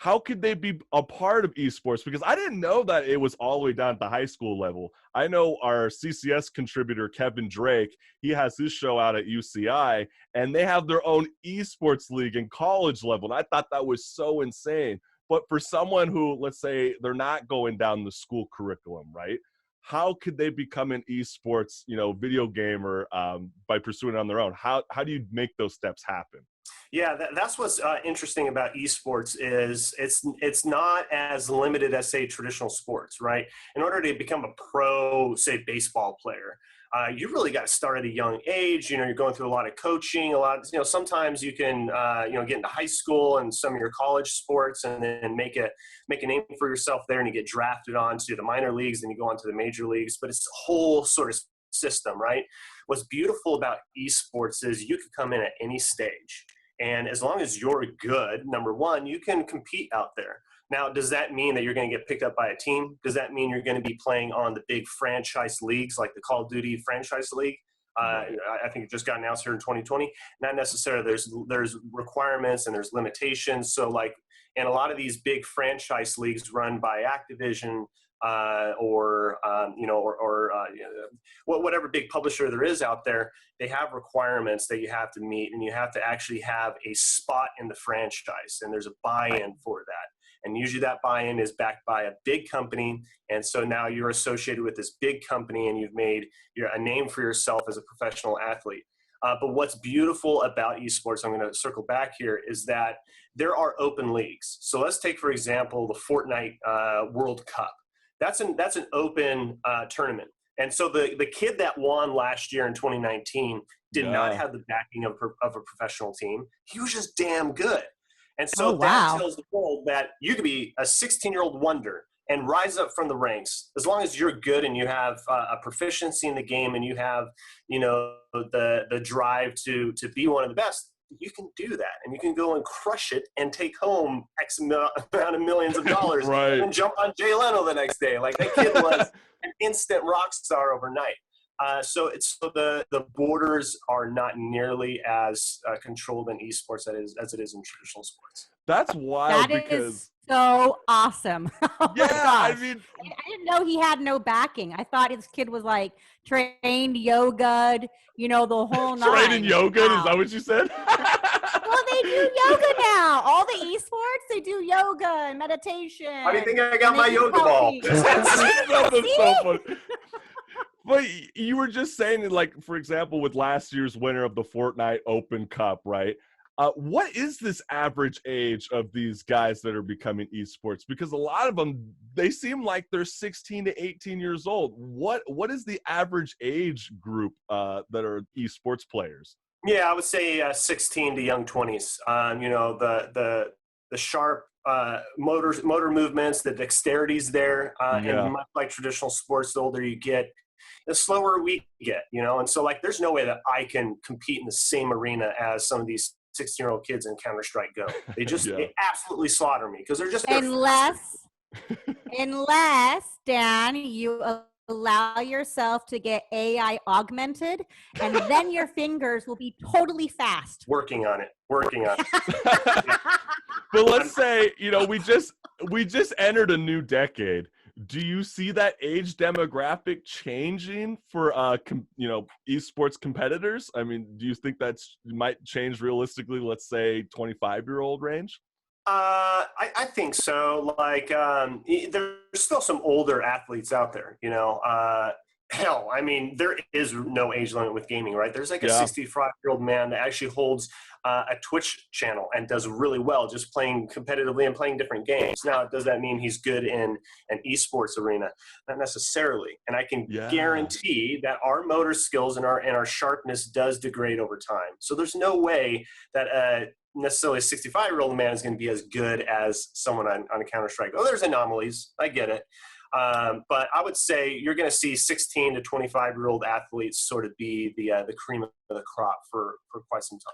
how could they be a part of esports? Because I didn't know that it was all the way down at the high school level. I know our CCS contributor, Kevin Drake, he has his show out at UCI, and they have their own esports league in college level. And I thought that was so insane. But for someone who, let's say, they're not going down the school curriculum, right? How could they become an esports, video gamer by pursuing it on their own? How do you make those steps happen? Yeah, that's what's interesting about esports is it's not as limited as, say, traditional sports, right? In order to become a pro, say, baseball player, you really got to start at a young age. You're going through a lot of coaching, sometimes you can, get into high school and some of your college sports and then make a name for yourself there, and you get drafted onto the minor leagues and you go on to the major leagues, but it's a whole sort of system, right? What's beautiful about esports is you can come in at any stage. And as long as you're good, number one, you can compete out there. Now, does that mean that you're going to get picked up by a team? Does that mean you're going to be playing on the big franchise leagues like the Call of Duty franchise league? I think it just got announced here in 2020. Not necessarily. There's requirements and there's limitations. So and a lot of these big franchise leagues run by Activision, whatever big publisher there is out there, they have requirements that you have to meet, and you have to actually have a spot in the franchise, and there's a buy-in for that. And usually that buy-in is backed by a big company, and so now you're associated with this big company, and you've made a name for yourself as a professional athlete. But what's beautiful about esports, I'm going to circle back here, is that there are open leagues. So let's take, for example, the Fortnite World Cup. That's an open tournament. And so the kid that won last year in 2019 did not have the backing of a professional team. He was just damn good. And so that tells the world that you could be a 16-year-old wonder and rise up from the ranks. As long as you're good and you have a proficiency in the game and you have, the drive to be one of the best, you can do that, and you can go and crush it and take home X amount of millions of dollars right. and jump on Jay Leno the next day. Like, that kid was an instant rock star overnight. So the borders are not nearly as controlled in esports as it is in traditional sports. That's wild. That is so awesome. Oh yeah, I didn't know he had no backing. I thought his kid was trained, yoga, the whole nine. Trained in yoga? Wow. Is that what you said? Well, they do yoga now. All the esports, they do yoga and meditation. How do you think I got my yoga ball? That's so funny. But you were just saying, for example, with last year's winner of the Fortnite Open Cup, right? What is this average age of these guys that are becoming esports? Because a lot of them, they seem like they're 16 to 18 years old. What is the average age group that are esports players? Yeah, I would say 16 to young 20s. The sharp motor movements, the dexterity's there, and much like traditional sports, the older you get, the slower we get. And so there's no way that I can compete in the same arena as some of these 16-year-old kids in Counter-Strike Go. They just they absolutely slaughter me because they're just unless Dan, you allow yourself to get AI augmented, and then your fingers will be totally fast. Working on it. But let's say we just entered a new decade. Do you see that age demographic changing for esports competitors? I mean, do you think that might change realistically, let's say 25-year-old range? I think so. There's still some older athletes out there, hell, I mean, there is no age limit with gaming, right? There's a 65-year-old man that actually holds a Twitch channel and does really well just playing competitively and playing different games. Now, does that mean he's good in an esports arena? Not necessarily. And I can guarantee that our motor skills and our sharpness does degrade over time. So there's no way that necessarily a 65-year-old man is going to be as good as someone on a Counter-Strike. Oh, there's anomalies. I get it. But I would say you're going to see 16 to 25-year-old athletes sort of be the cream of the crop for quite some time.